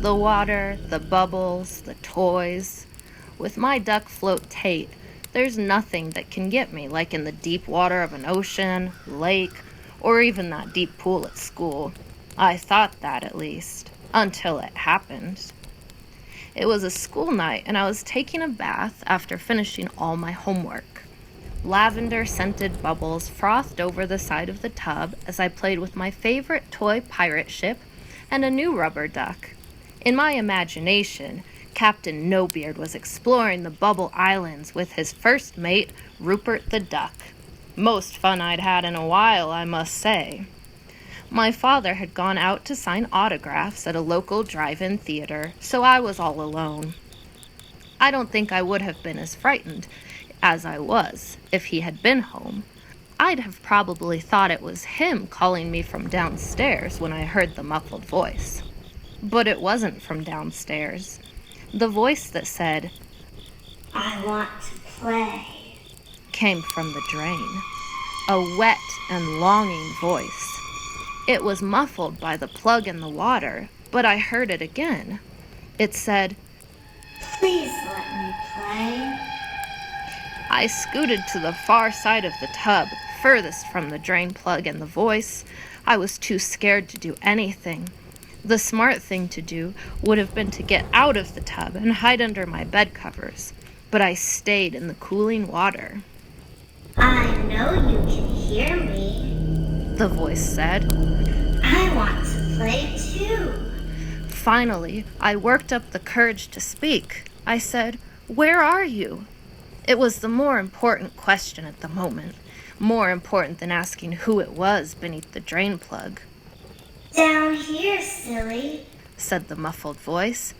The water, the bubbles, the toys. With my duck float Tate, there's nothing that can get me like in the deep water of an ocean, lake, or even that deep pool at school. I thought that, at least, until it happened. It was a school night, and I was taking a bath after finishing all my homework. Lavender-scented bubbles frothed over the side of the tub as I played with my favorite toy pirate ship and a new rubber duck. In my imagination, Captain No-Beard was exploring the Bubble Islands with his first mate, Rupert the Duck. Most fun I'd had in a while, I must say. My father had gone out to sign autographs at a local drive-in theater, so I was all alone. I don't think I would have been as frightened as I was if he had been home. I'd have probably thought it was him calling me from downstairs when I heard the muffled voice. But it wasn't from downstairs. The voice that said, "I want to play," came from the drain. A wet and longing voice. It was muffled by the plug in the water, but I heard it again. It said, "Please let me play." I scooted to the far side of the tub, furthest from the drain plug and the voice. I was too scared to do anything. The smart thing to do would have been to get out of the tub and hide under my bed covers, but I stayed in the cooling water. "I know you can hear me," the voice said. "I want to play too." Finally, I worked up the courage to speak. I said, "Where are you?" It was the more important question at the moment, more important than asking who it was beneath the drain plug. "Down here, silly," said the muffled voice.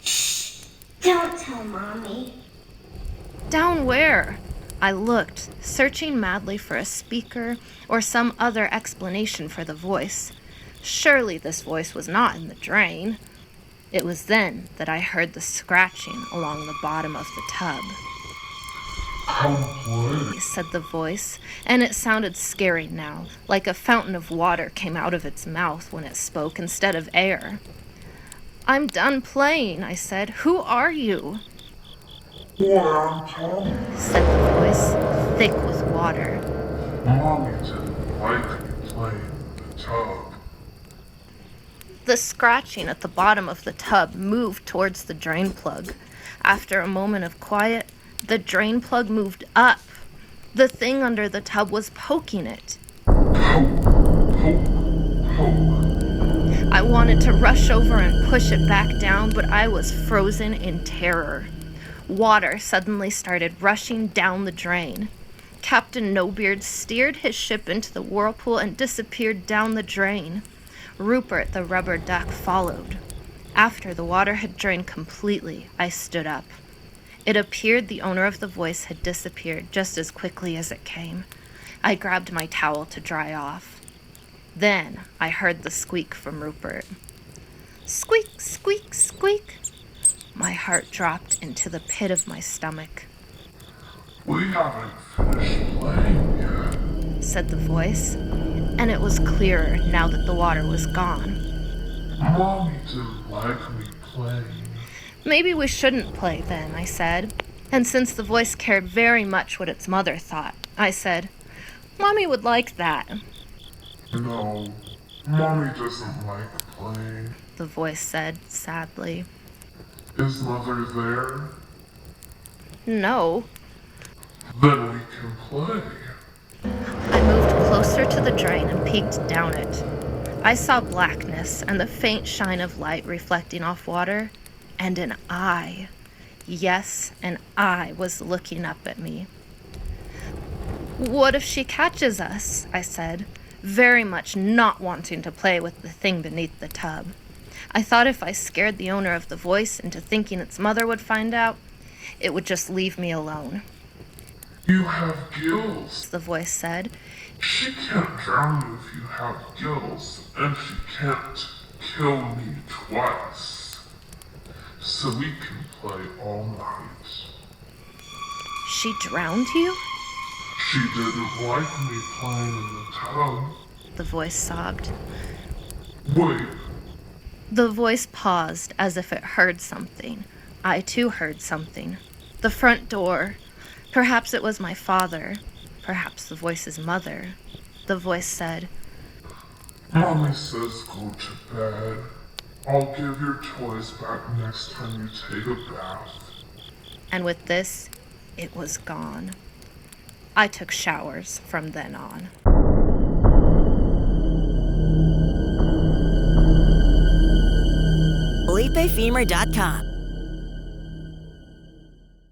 "Shh, don't tell Mommy." Down where? I looked, searching madly for a speaker or some other explanation for the voice. Surely this voice was not in the drain. It was then that I heard the scratching along the bottom of the tub. "Come play," said the voice, and it sounded scary now, like a fountain of water came out of its mouth when it spoke instead of air. "I'm done playing," I said. "Who are you?" "Well, I'm Tom." said the voice, thick with water. "Mommy didn't like me playing in the tub." The scratching at the bottom of the tub moved towards the drain plug. After a moment of quiet, the drain plug moved up. The thing under the tub was poking it. Poke, poke, poke. I wanted to rush over and push it back down, but I was frozen in terror. Water suddenly started rushing down the drain. Captain No-Beard steered his ship into the whirlpool and disappeared down the drain. Rupert the rubber duck followed. After the water had drained completely, I stood up. It appeared the owner of the voice had disappeared just as quickly as it came. I grabbed my towel to dry off. Then I heard the squeak from Rupert. Squeak, squeak, squeak. My heart dropped into the pit of my stomach. "We haven't finished playing yet," said the voice, and it was clearer now that the water was gone. "Mommy didn't like me playing." Maybe we shouldn't play then, I said. And since the voice cared very much what its mother thought, I said, Mommy would like that. "No, Mommy doesn't like playing," the voice said sadly. "Is Mother there?" No. "Then we can play." I moved closer to the drain and peeked down it. I saw blackness and the faint shine of light reflecting off water, and an eye. Yes, an eye was looking up at me. What if she catches us? I said, very much not wanting to play with the thing beneath the tub. I thought if I scared the owner of the voice into thinking its mother would find out, it would just leave me alone. "You have gills," the voice said. "She can't drown you if you have gills, and she can't kill me twice. So we can play all night." She drowned you? "She didn't like me playing in the tub." The voice sobbed. "Wait, The voice paused as if it heard something. I too heard something. The front door. Perhaps it was my father. Perhaps the voice's mother. The voice said, Mommy says go to bed. I'll give your toys back next time you take a bath. and with this, it was gone. I took showers from then on. FelipeFemur.com